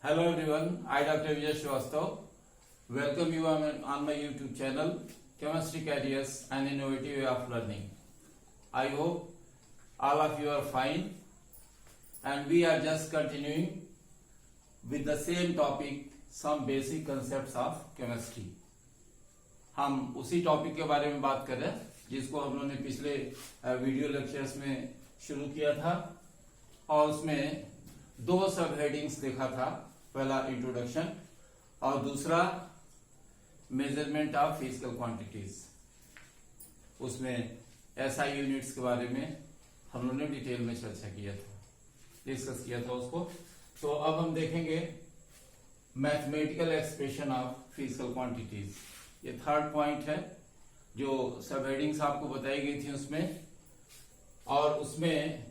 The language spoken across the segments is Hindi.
Hello everyone, I Dr. Vijay Srivastav welcome you on my YouTube channel Chemistry Careers and Innovative Way of Learning. I hope all of you are fine and we are just continuing with the same topic, some basic concepts of chemistry. हम उसी टॉपिक के बारे में बात कर रहे हैं जिसको हम लोगों ने पिछले वीडियो लेक्चर्स में शुरू किया था और उसमें दो सब हेडिंग्स देखा था। पहला इंट्रोडक्शन और दूसरा मेजरमेंट ऑफ फिजिकल क्वांटिटीज। उसमें एसआई यूनिट्स के बारे में हम लोगों ने डिटेल में चर्चा किया था, डिस्कस किया था उसको। तो अब हम देखेंगे mathematical expression of physical quantities. ये थर्ड पॉइंट है जो सब हेडिंग्स आपको बताई गई थी उसमें, और उसमें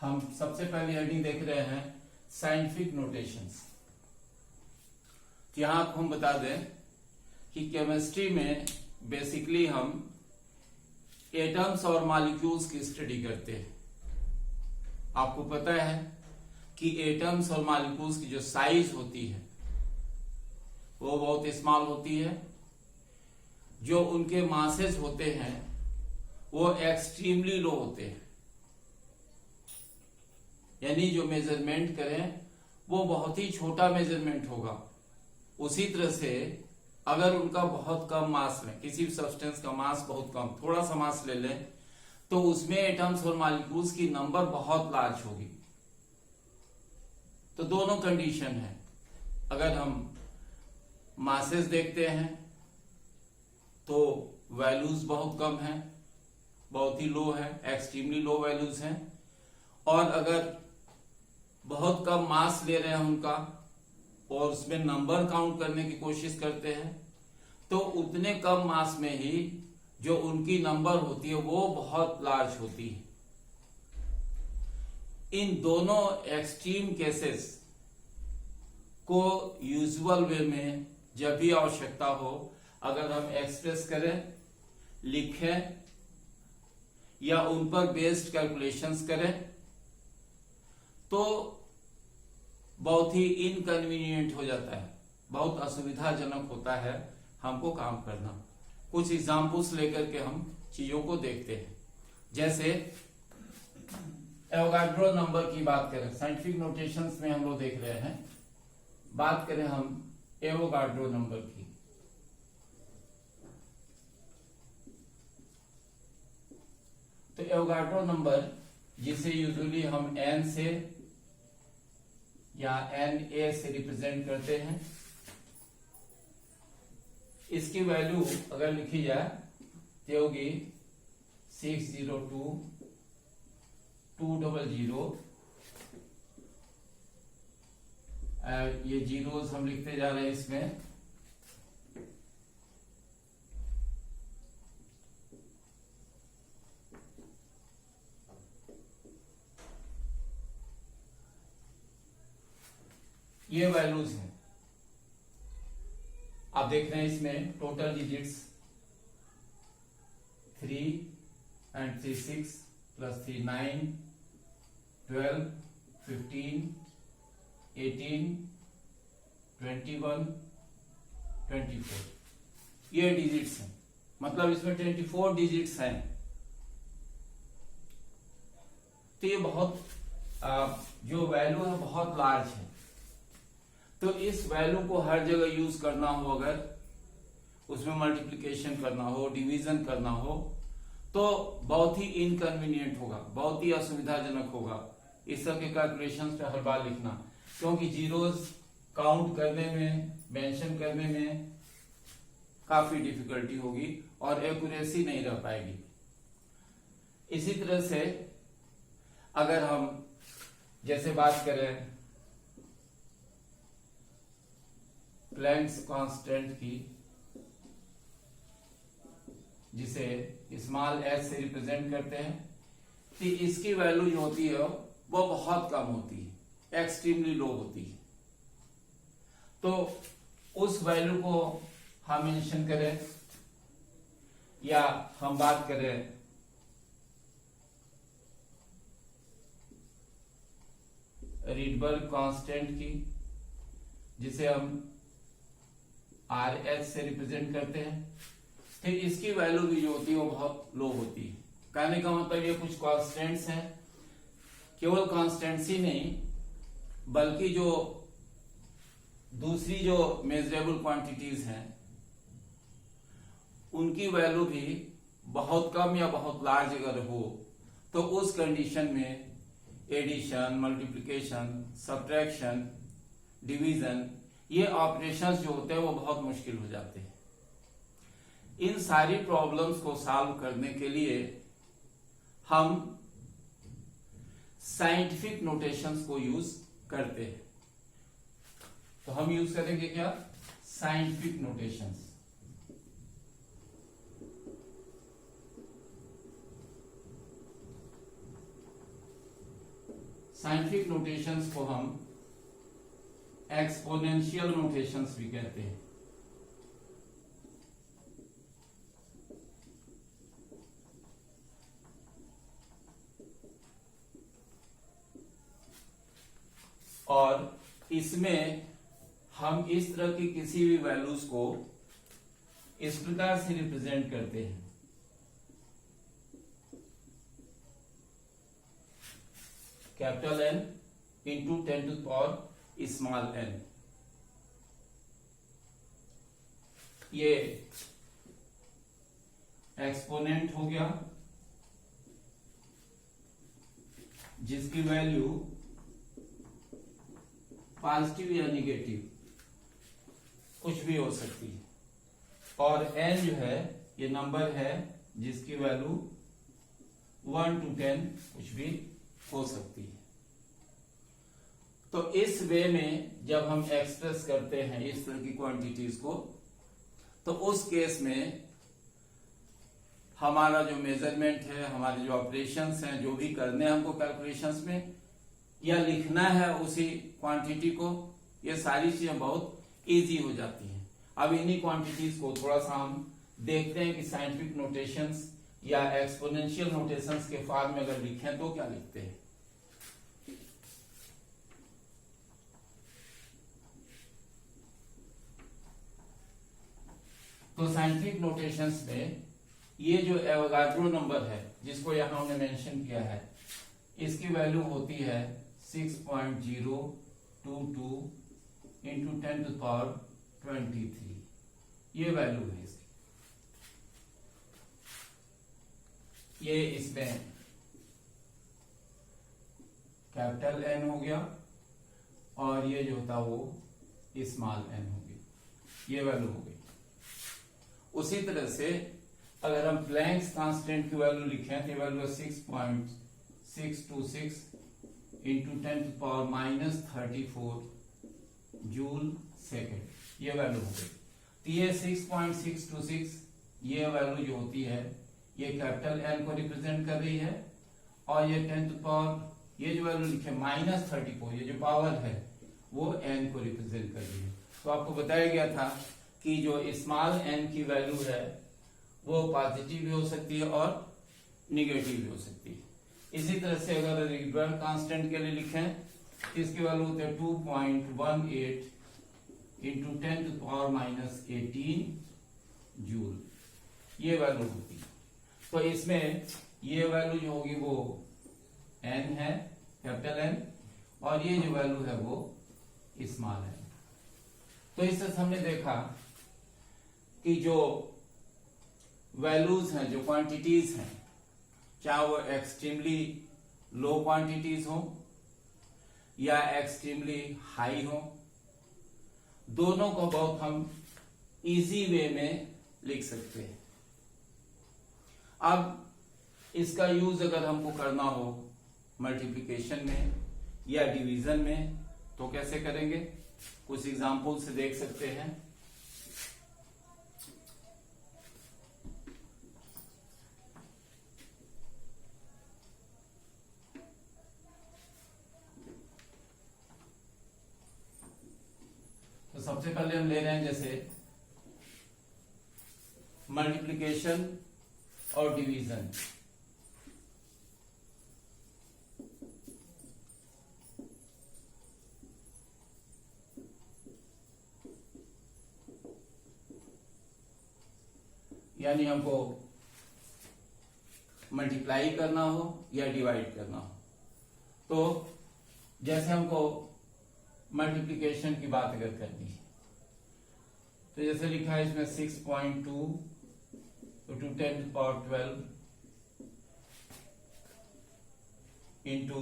हम सबसे पहली हेडिंग देख रहे हैं साइंटिफिक नोटेशंस। यहां आपको हम बता दें कि केमिस्ट्री में बेसिकली हम एटम्स और मॉलिक्यूल्स की स्टडी करते हैं। आपको पता है कि एटम्स और मॉलिक्यूल्स की जो साइज होती है वो बहुत स्मॉल होती है, जो उनके मासेस होते हैं वो एक्सट्रीमली लो होते हैं, यानी जो मेजरमेंट करें वो बहुत ही छोटा मेजरमेंट होगा। उसी तरह से अगर उनका बहुत कम मास लें, किसी भी सब्सटेंस का मास बहुत कम, थोड़ा सा मास ले लें तो उसमें एटम्स और मॉलिक्यूल्स की नंबर बहुत लार्ज होगी। तो दोनों कंडीशन है। अगर हम मासेस देखते हैं तो वैल्यूज बहुत कम है, बहुत ही लो है, एक्सट्रीमली लो वैल्यूज हैं। और अगर बहुत कम मास ले रहे हैं उनका और उसमें नंबर काउंट करने की कोशिश करते हैं तो उतने कम मास में ही जो उनकी नंबर होती है वो बहुत लार्ज होती है। इन दोनों एक्सट्रीम केसेस को यूजुअल वे में जब भी आवश्यकता हो, अगर हम एक्सप्रेस करें, लिखें या उन पर बेस्ड कैलकुलेशंस करें तो बहुत ही इनकन्वीनियंट हो जाता है, बहुत असुविधाजनक होता है हमको काम करना। कुछ एग्जाम्पल्स लेकर के हम चीजों को देखते हैं। जैसे एवोगाड्रो नंबर की बात करें, साइंटिफिक नोटेशंस में हम लोग देख रहे हैं, बात करें हम एवोगाड्रो नंबर की। तो एवोगाड्रो नंबर जिसे यूजुअली हम एन से या NA से रिप्रेजेंट करते हैं, इसकी वैल्यू अगर लिखी जाए तो होगी 602200। ये जीरोस हम लिखते जा रहे हैं इसमें। ये वैल्यूज हैं, आप देख रहे हैं इसमें टोटल डिजिट्स 3 and 3 6 plus 3 9 12 15 18 21 24 ये डिजिट्स हैं। मतलब इसमें 24 डिजिट्स हैं। तो ये बहुत जो वैल्यू है बहुत लार्ज है। तो इस वैल्यू को हर जगह यूज करना हो, अगर उसमें मल्टीप्लिकेशन करना हो, डिवीजन करना हो, तो बहुत ही इनकन्वीनियंट होगा, बहुत ही असुविधाजनक होगा इस सब के कैलकुलेशंस पे हर बार लिखना, क्योंकि जीरोस काउंट करने में, मेंशन करने में काफी डिफिकल्टी होगी और एक्यूरेसी नहीं रह पाएगी। इसी तरह से अगर हम जैसे बात करें प्लैंक्स कांस्टेंट की, जिसे स्मॉल h से रिप्रेजेंट करते हैं, तो इसकी वैल्यू जो होती है वो बहुत कम होती है, एक्सट्रीमली लो होती है। तो उस वैल्यू को हम मेंशन करें या हम बात करें रीडबर्ग कांस्टेंट की, जिसे हम RH से रिप्रेजेंट करते हैं। फिर इसकी वैल्यू भी जो होती है वो बहुत लो होती है। कहने का मतलब ये कुछ कॉन्स्टेंट्स हैं, केवल कॉन्स्टेंट्स ही नहीं बल्कि जो दूसरी जो मेजरेबल क्वांटिटीज हैं उनकी वैल्यू भी बहुत कम या बहुत लार्ज अगर हो तो उस कंडीशन में एडिशन, मल्टीप्लिकेशन, सब्ट्रैक्शन, डिवीजन, ये ऑपरेशंस जो होते हैं वो बहुत मुश्किल हो जाते हैं। इन सारी प्रॉब्लम्स को सॉल्व करने के लिए हम साइंटिफिक नोटेशंस को यूज करते हैं। तो हम यूज करेंगे क्या? Scientific notations. साइंटिफिक नोटेशंस को हम एक्सपोनेंशियल नोटेशंस भी कहते हैं। और इसमें हम इस तरह की किसी भी वैल्यूज को इस प्रकार से रिप्रेजेंट करते हैं। Capital N into 10 to power small n। ये एक्सपोनेंट हो गया जिसकी वैल्यू पॉजिटिव या निगेटिव कुछ भी हो सकती है, और n जो है ये नंबर है जिसकी वैल्यू 1 to 10 कुछ भी हो सकती है। तो इस वे में जब हम एक्सप्रेस करते हैं इस तरह की क्वांटिटीज को, तो उस केस में हमारा जो मेजरमेंट है, हमारे जो ऑपरेशंस हैं, जो भी करने हैं हमको कैलकुलेशंस में या लिखना है उसी क्वांटिटी को, ये सारी चीजें बहुत इजी हो जाती हैं। अब इन्हीं क्वांटिटीज को थोड़ा सा हम देखते हैं कि साइंटिफिक नोटेशंस या एक्सपोनेंशियल नोटेशंस के फॉर्म में अगर लिखें तो क्या लिखते हैं। तो साइंटिफिक नोटेशंस में ये जो एवोगाड्रो नंबर है जिसको यहां हमने मेंशन किया है, इसकी वैल्यू होती है 6.022 इंटू 10 टू पावर 23। ये वैल्यू है इसकी। ये इसमें कैपिटल N हो गया और ये जो था वो स्मॉल n हो गया, ये वैल्यू हो गई। उसी तरह से अगर हम प्लैंक्स कांस्टेंट की वैल्यू लिखें तो वैल्यू है 6.626 into 10 to power -34 joule second, ये वैल्यू हो गई। तो ये 6.626 ये वैल्यू जो होती है ये कैपिटल N को रिप्रेजेंट कर रही है, और ये 10 टू पावर ये जो वैल्यू लिखे -34 ये जो पावर है वो n को रिप्रेजेंट कर रही है। तो आपको बताया गया था कि जो स्मॉल n की वैल्यू है वो पॉजिटिव भी हो सकती है और निगेटिव भी हो सकती है। इसी तरह से अगर रेगुलर कांस्टेंट के लिए लिखें तो इसकी वैल्यू होती है 2.18 इंटू 10 टू पावर -18 जूल, ये वैल्यू होती है। तो इसमें ये वैल्यू जो होगी वो n है, कैपिटल N, और ये जो वैल्यू है वो स्मॉल है। तो इससे हमने देखा कि जो वैल्यूज हैं, जो क्वांटिटीज हैं, चाहे वो एक्सट्रीमली लो क्वांटिटीज हो या एक्सट्रीमली हाई हो, दोनों को बहुत हम इजी वे में लिख सकते हैं। अब इसका यूज अगर हमको करना हो मल्टीप्लिकेशन में या डिवीजन में तो कैसे करेंगे, कुछ एग्जाम्पल से देख सकते हैं। तो सबसे पहले हम ले रहे हैं जैसे मल्टीप्लिकेशन और डिवीजन। यानी हमको मल्टीप्लाई करना हो या डिवाइड करना हो, तो जैसे हमको मल्टीप्लिकेशन की बात अगर करनी है तो जैसे लिखा है इसमें 6.2 into 10 to the power 12 into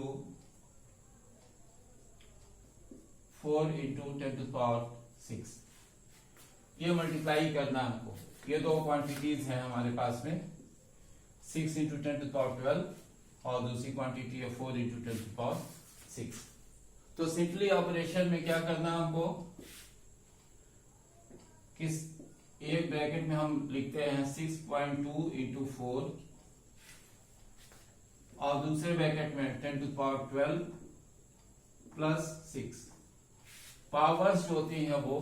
4 into 10 to the power 6, ये मल्टीप्लाई करना है हमको। ये दो क्वांटिटीज हैं हमारे पास में, 6 into 10 to the power 12 और दूसरी क्वांटिटी है 4 into 10 to the power 6। तो सिंपली ऑपरेशन में क्या करना है हमको, किस एक ब्रैकेट में हम लिखते हैं 6.2 into 4 और दूसरे ब्रैकेट में 10 to the power 12 plus 6। Powers जो होती हैं वो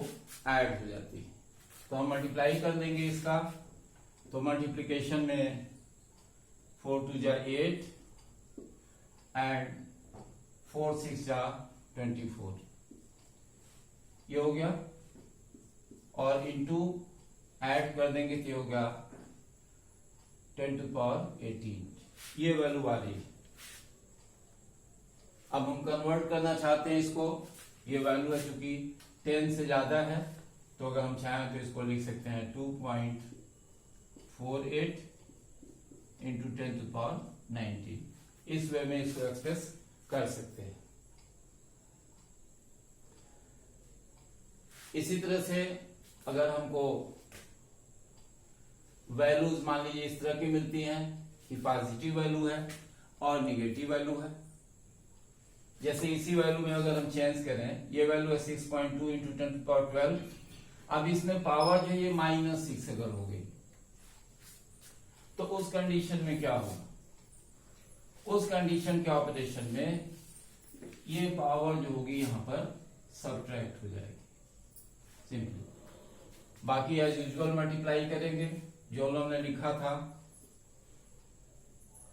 ऐड हो जाती है, तो हम मल्टीप्लाई कर देंगे इसका। तो मल्टीप्लिकेशन में 4 2 जा 8 एंड 4 6 जा 24, ये हो गया। और इनटू ऐड कर देंगे तो ये हो गया 10 to the power 18, ये वैल्यू आ रही है। अब हम कन्वर्ट करना चाहते हैं इसको, ये वैल्यू है चूंकि 10 से ज्यादा है, तो अगर हम चाहें तो इसको लिख सकते हैं 2.48 into 10 to the power 19, इस वे में इसको एक्सप्रेस कर सकते हैं। इसी तरह से अगर हमको वैल्यूज मान लीजिए इस तरह की मिलती हैं कि पॉजिटिव वैल्यू है और निगेटिव वैल्यू है, जैसे इसी वैल्यू में अगर हम चेंज करें, ये वैल्यू है 6.2 into 10 to the power 12, अब इसमें पावर जो ये -6 अगर हो गई तो उस कंडीशन में क्या होगा, उस कंडीशन के ऑपरेशन में ये पावर जो होगी यहां पर सब्ट्रैक्ट हो जाएगी सिंपली। बाकी एज यूजुअल मल्टीप्लाई करेंगे जो हमने लिखा था,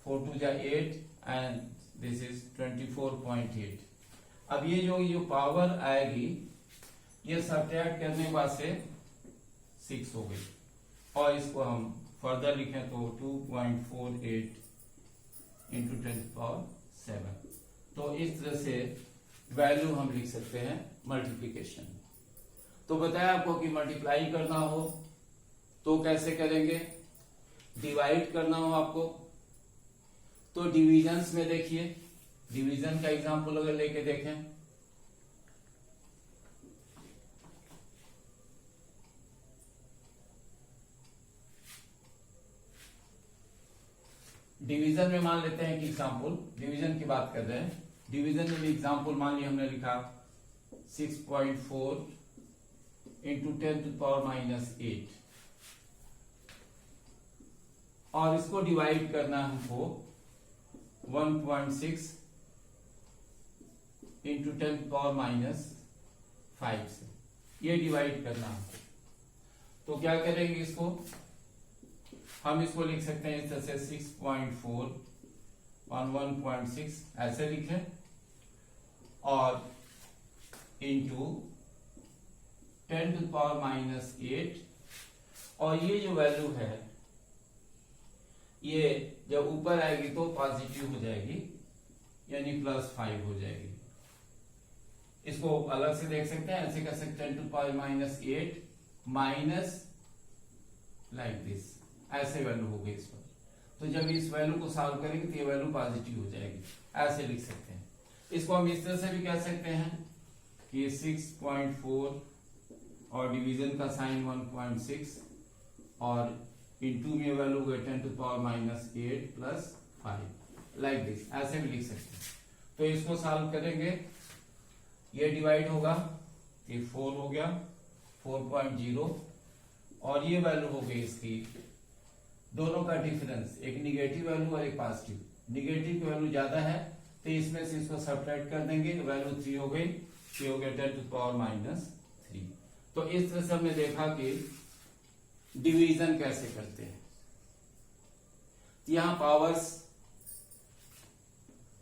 4 2 जा 8 एंड दिस इज 24.8। अब ये जो पावर आएगी ये सब्ट्रैक्ट करने के बाद से 6 हो गई, और इसको हम फर्दर लिखें तो 2.48 into 10 to the power 7। तो इस तरह से वैल्यू हम लिख सकते हैं मल्टीप्लिकेशन। तो बताया आपको कि मल्टीप्लाई करना हो तो कैसे करेंगे, डिवाइड करना हो आपको तो डिविजन्स में देखिए, डिवीजन का एग्जांपल अगर लेके देखें, डिवीजन में मान लेते हैं कि एग्जांपल, डिवीजन की बात कर रहे हैं, डिवीजन में एग्जांपल मान लिया हमने लिखा 6.4 into 10 to the power -8, और इसको डिवाइड करना हमको 1.6 into 10 to the power -5 से, ये डिवाइड करना हमको। तो क्या करेंगे, इसको हम इसको लिख सकते हैं इस तरह से 6.4 on 1.6 ऐसे लिखें, और इंटू 10 to the power -8, और ये जो वैल्यू है ये जब ऊपर आएगी तो पॉजिटिव हो जाएगी, यानी +5 हो जाएगी। इसको अलग से देख सकते हैं, ऐसे कर सकते हैं 10 to the power -8 minus like this, ऐसे वैल्यू हो गई इस पर। तो जब इस वैल्यू को सॉल्व करेंगे तो ये वैल्यू पॉजिटिव हो जाएगी, ऐसे लिख सकते हैं। इसको हम इस तरह से भी कह सकते हैं कि 6.4 और डिवीजन का साइन 1.6 और इंटू में वैल्यू गए 10 to the power -8 + 5 like this, ऐसे भी लिख सकते हैं। तो इसको सॉल्व करेंगे, ये डिवाइड होगा, ये 4 हो गया 4.0, और ये वैल्यू हो गई इसकी, दोनों का डिफरेंस, एक निगेटिव वैल्यू और एक पॉजिटिव। निगेटिव की वैल्यू ज्यादा है तो इसमें से इसको सब्ट्रैक्ट कर देंगे, वैल्यू 3 हो गई, ये हो गया 10 to the power -3। तो इस तरह से हमने देखा कि डिवीजन कैसे करते हैं। यहां पावर्स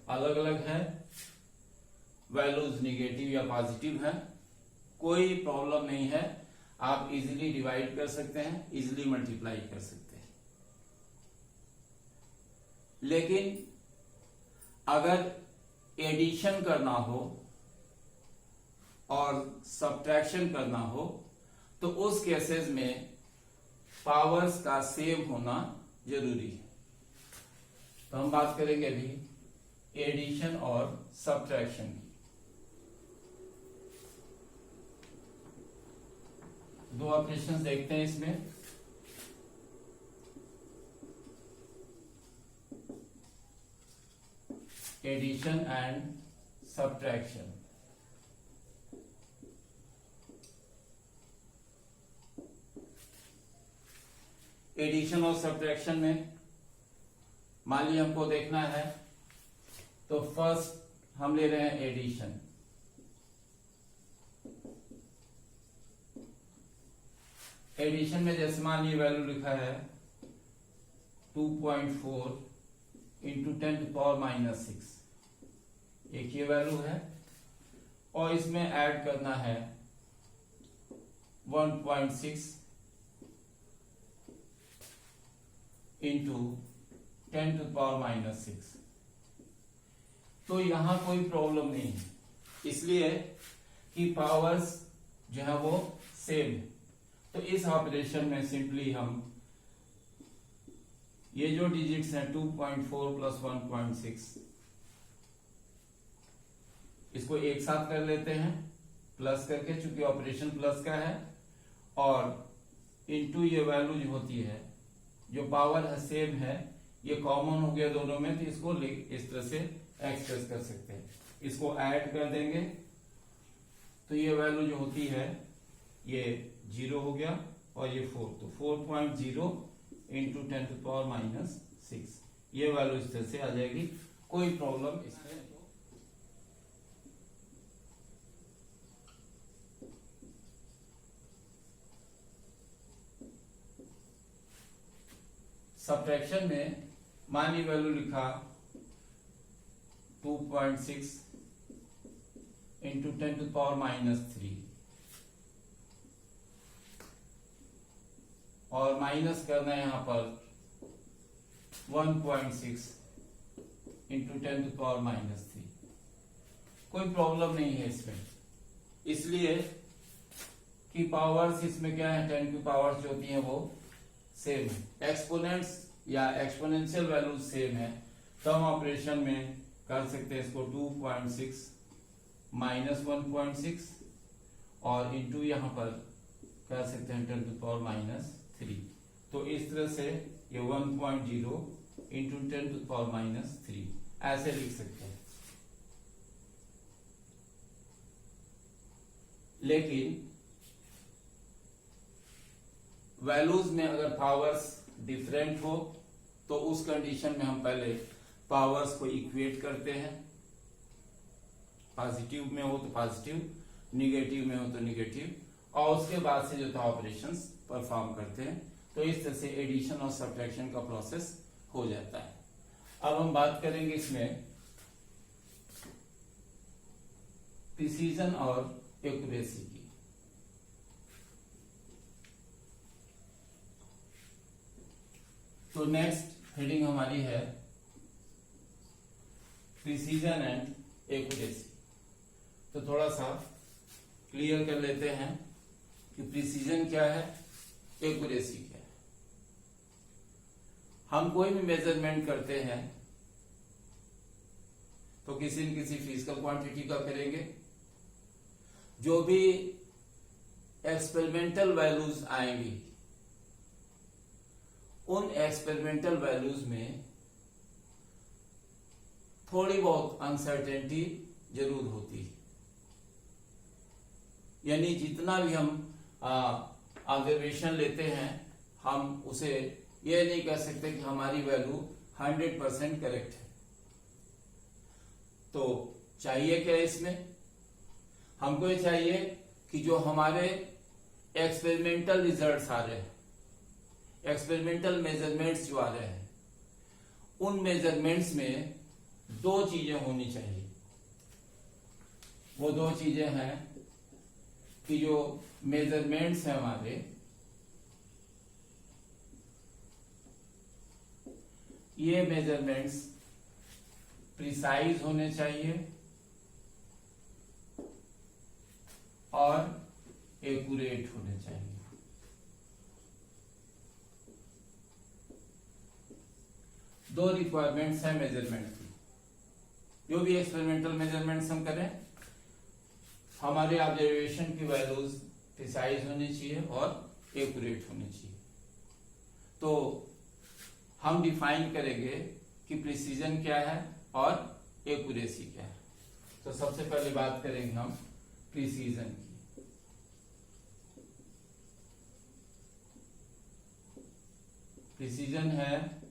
अलग अलग है, वैल्यूज निगेटिव या पॉजिटिव है, कोई प्रॉब्लम नहीं है, आप इजीली डिवाइड कर सकते हैं, इजीली मल्टीप्लाई कर सकते हैं। लेकिन अगर एडिशन करना हो और सब्ट्रैक्शन करना हो तो उस केसेस में पावर्स का सेम होना जरूरी है। तो हम बात करेंगे अभी एडिशन और सब्ट्रैक्शन की। दो ऑपरेशंस देखते हैं इसमें। Addition and subtraction. एडिशन और सब्ट्रैक्शन में मान लीजिए हमको देखना है, तो फर्स्ट हम ले रहे हैं एडिशन। एडिशन में जैसे मान लीजिए वैल्यू लिखा है 2.4 इंटू 10⁻⁻6, एक ये वैल्यू है, और इसमें ऐड करना है 1.6 इंटू 10⁻⁻6। तो यहां कोई प्रॉब्लम नहीं है, इसलिए कि पावर्स जो है वो सेम है। तो इस ऑपरेशन में सिंपली हम ये जो डिजिट्स हैं 2.4 प्लस 1.6 इसको एक साथ कर लेते हैं प्लस करके, चूंकि ऑपरेशन प्लस का है, और इनटू ये वैल्यू जो होती है, जो पावर है सेम है, ये कॉमन हो गया दोनों में, तो इसको इस तरह से एक्सप्रेस कर सकते हैं। इसको ऐड कर देंगे तो ये वैल्यू जो होती है ये 0 हो गया, और ये 4, तो 4.0 इंटू 10⁻⁻6 ये वैल्यू इस तरह से आ जाएगी। कोई प्रॉब्लम इसमें नहीं। सब्ट्रैक्शन में मानी वैल्यू लिखा 2.6 इंटू 10⁻⁻3 और माइनस करना है यहां पर 1.6 इंटू 10⁻⁻3। कोई प्रॉब्लम नहीं है इसमें, इसलिए कि पावर्स इसमें क्या है, 10 की पावर्स जो होती हैं वो सेम है। एक्सपोनेंट्स या एक्सपोनेंशियल वैल्यूज सेम है, तो हम ऑपरेशन में कर सकते हैं इसको 2.6 माइनस 1.6 और इंटू यहां पर कर सकते हैं 10⁻⁻3। तो इस तरह से ये 1.0 इंटू 10⁻⁻3 ऐसे लिख सकते हैं। लेकिन वैल्यूज में अगर पावर्स डिफरेंट हो तो उस कंडीशन में हम पहले पावर्स को इक्वेट करते हैं। पॉजिटिव में हो तो पॉजिटिव, निगेटिव में हो तो निगेटिव, और उसके बाद से जो था ऑपरेशंस परफॉर्म करते हैं। तो इस तरह से एडिशन और सब्ट्रैक्शन का प्रोसेस हो जाता है। अब हम बात करेंगे इसमें प्रिसीजन और एक्यूरेसी की। तो नेक्स्ट हेडिंग हमारी है प्रिसीजन एंड एक्यूरेसी। तो थोड़ा सा क्लियर कर लेते हैं कि प्रिसीजन क्या है, एक्यूरेसी क्या है। हम कोई भी मेजरमेंट करते हैं तो किसी न किसी फिजिकल क्वांटिटी का करेंगे। जो भी एक्सपेरिमेंटल वैल्यूज आएंगी उन एक्सपेरिमेंटल वैल्यूज में थोड़ी बहुत अनसर्टेनिटी जरूर होती है, यानी जितना भी हम ऑब्जर्वेशन लेते हैं हम उसे यह नहीं कह सकते कि हमारी वैल्यू 100% करेक्ट है। तो चाहिए क्या इसमें, हमको ये चाहिए कि जो हमारे एक्सपेरिमेंटल रिजल्ट्स आ रहे हैं, एक्सपेरिमेंटल मेजरमेंट्स जो आ रहे हैं, उन मेजरमेंट्स में दो चीजें होनी चाहिए। वो दो चीजें हैं कि जो मेजरमेंट्स हैं हमारे, ये मेजरमेंट्स प्रिसाइज होने चाहिए और एक्यूरेट होने चाहिए। दो रिक्वायरमेंट्स हैं मेजरमेंट की। जो भी एक्सपेरिमेंटल मेजरमेंट्स हम करें, हमारे ऑब्जर्वेशन की वैल्यूज प्रिसाइज होनी चाहिए और एक्यूरेट होनी चाहिए। तो हम डिफाइन करेंगे कि प्रिसीजन क्या है और एक्यूरेसी क्या है। तो सबसे पहले बात करेंगे हम प्रिसीजन की। प्रिसीजन है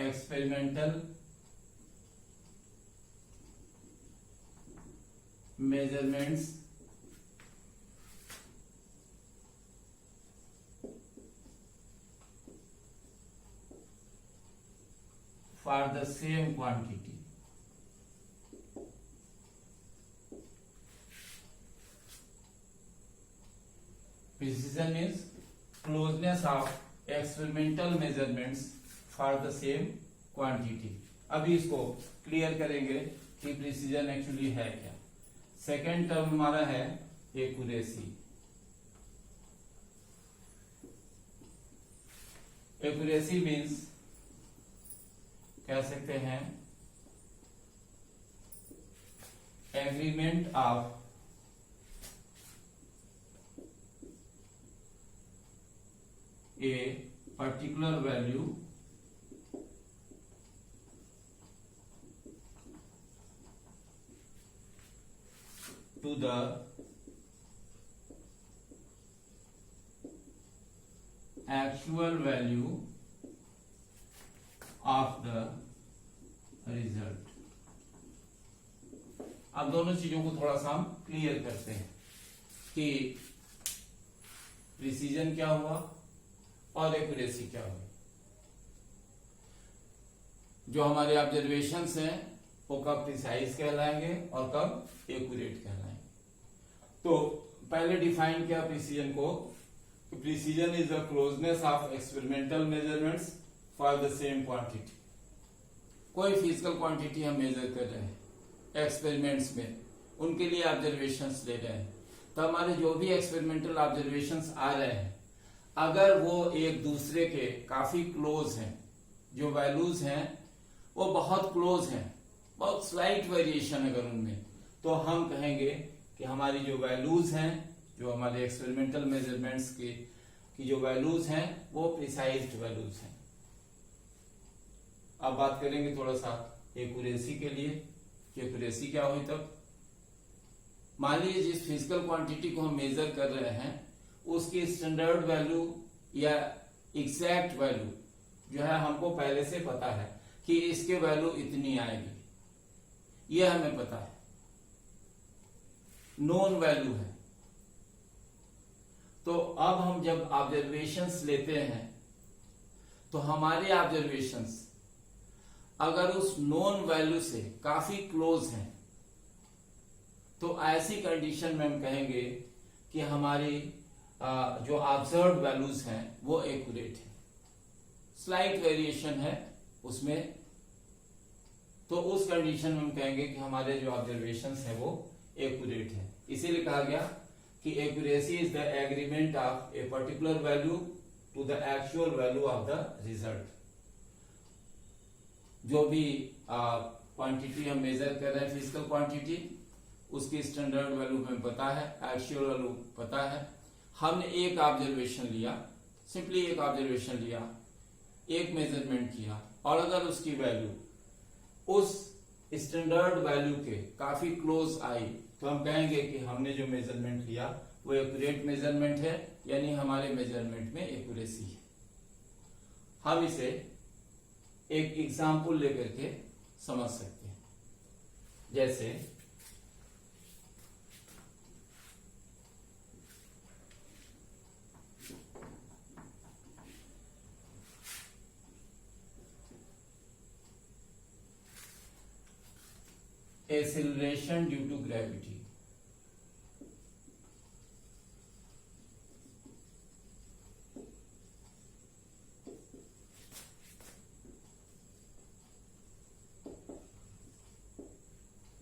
experimental measurements for the same quantity. Precision is closeness of experimental measurements for the same quantity. अभी इसको क्लियर करेंगे कि प्रिसीजन एक्चुअली है क्या। सेकेंड टर्म हमारा है एक्यूरेसी। एक्यूरेसी मीन्स कह सकते हैं agreement of a particular value to the actual value of the result। अब दोनों चीजों को थोड़ा सा हम क्लियर करते हैं कि प्रिसीजन क्या हुआ और एक्यूरेसी क्या हुई। जो हमारे ऑब्जर्वेशंस हैं वो कब प्रिसाइज कहलाएंगे और कब एक्यूरेट कहलाएंगे। तो पहले डिफाइन किया प्रिसीजन को। Precision is the closeness of experimental measurements for the same quantity. कोई फिजिकल क्वांटिटी हम मेजर कर रहे हैं एक्सपेरिमेंट्स में, उनके लिए ऑब्जर्वेशंस ले रहे हैं, तो हमारे जो भी एक्सपेरिमेंटल ऑब्जर्वेशंस आ रहे हैं, अगर वो एक दूसरे के काफी क्लोज हैं, जो वैल्यूज हैं वो बहुत क्लोज हैं, बहुत स्लाइट वेरिएशन अगर उनमें, तो हम कहेंगे कि हमारी जो वैल्यूज हैं, जो हमारे एक्सपेरिमेंटल मेजरमेंट्स की जो वैल्यूज हैं वो प्रिसाइज्ड वैल्यूज हैं। अब बात करेंगे थोड़ा सा एक्यूरेसी के लिए कि एक्यूरेसी क्या हुई। तब मान लीजिए जिस फिजिकल क्वांटिटी को हम मेजर कर रहे हैं उसकी स्टैंडर्ड वैल्यू या एग्जैक्ट वैल्यू जो है हमको पहले से पता है कि इसके वैल्यू इतनी आएगी, यह हमें पता है, नोन वैल्यू है। तो अब हम जब ऑब्जर्वेशंस लेते हैं तो हमारे ऑब्जर्वेशंस अगर उस नोन वैल्यू से काफी क्लोज हैं तो ऐसी कंडीशन में हम कहेंगे कि हमारी जो ऑब्जर्व्ड वैल्यूज हैं वो एक्यूरेट है। स्लाइट वेरिएशन है उसमें, तो उस कंडीशन में हम कहेंगे कि हमारे जो ऑब्जर्वेशंस हैं वो एक्यूरेट है। इसीलिए कहा गया कि accuracy is the agreement of a particular value to the actual value of the result. जो भी क्वांटिटी हम मेजर कर रहे हैं फिजिकल क्वांटिटी, उसकी स्टैंडर्ड वैल्यू हमें पता है, एक्चुअल वैल्यू पता है। हमने एक ऑब्जर्वेशन लिया, सिंपली एक ऑब्जर्वेशन लिया, एक मेजरमेंट किया, और अगर उसकी वैल्यू उस स्टैंडर्ड वैल्यू के काफी क्लोज आई तो हम कहेंगे कि हमने जो मेजरमेंट लिया वो एक्यूरेट मेजरमेंट है, यानी हमारे मेजरमेंट में एक्यूरेसी है। हम इसे एक एग्जाम्पल लेकर के समझ सकते हैं। जैसे एक्सीलरेशन ड्यू टू ग्रेविटी।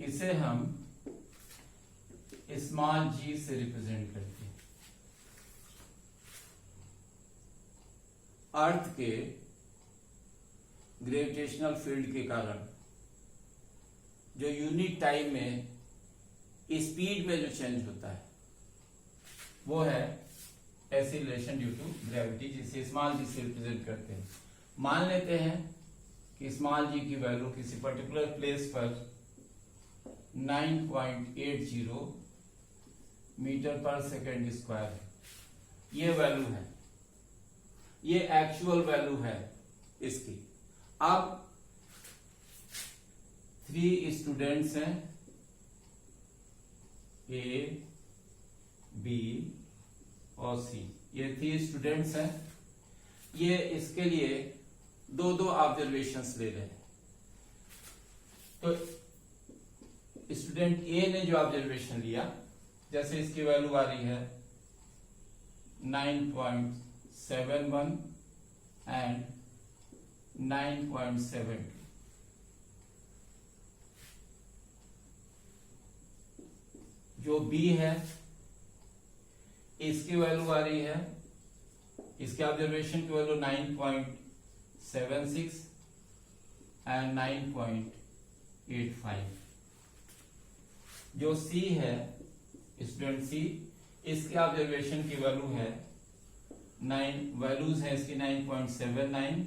इसे हम स्मॉल जी से रिप्रेजेंट करते हैं। अर्थ के ग्रेविटेशनल फील्ड के कारण जो यूनिट टाइम में स्पीड में जो चेंज होता है वो है एक्सीलरेशन ड्यू टू ग्रेविटी, जिसे स्मॉल जी से रिप्रेजेंट करते हैं। मान लेते हैं कि स्मॉल जी की वैल्यू किसी पर्टिकुलर प्लेस पर 9.80 मीटर पर सेकेंड स्क्वायर है। ये वैल्यू है, ये एक्चुअल वैल्यू है इसकी। अब 3 स्टूडेंट्स हैं, ए, बी और सी। ये 3 स्टूडेंट्स हैं। ये इसके लिए दो ऑब्जर्वेशंस ले रहे हैं। तो स्टूडेंट ए ने जो ऑब्जर्वेशन लिया, जैसे इसकी वैल्यू आ रही है 9.71 एंड 9.72। जो बी है इसकी वैल्यू आ रही है, इसके ऑब्जर्वेशन की वैल्यू 9.76 एंड 9.85। जो सी है, स्टूडेंट सी, इसके ऑब्जर्वेशन की वैल्यू है वैल्यूज है इसकी 9.79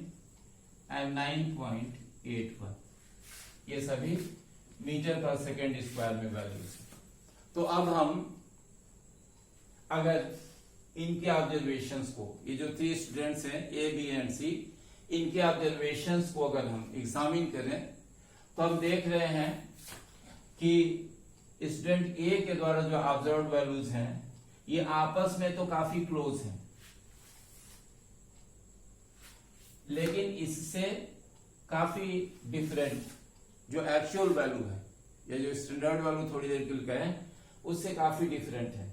एंड 9.81। ये सभी मीटर पर सेकेंड स्क्वायर में वैल्यूज है। तो अब हम अगर इनके ऑब्जर्वेशंस को, ये जो 3 स्टूडेंट्स हैं ए, बी एंड सी, इनके ऑब्जर्वेशंस को अगर हम एग्जामिन करें तो हम देख रहे हैं कि स्टूडेंट ए के द्वारा जो ऑब्जर्व वैल्यूज हैं ये आपस में तो काफी क्लोज हैं, लेकिन इससे काफी डिफरेंट जो एक्चुअल वैल्यू है, या जो स्टैंडर्ड वैल्यू थोड़ी देर के लिए कहें, उससे काफी डिफरेंट है।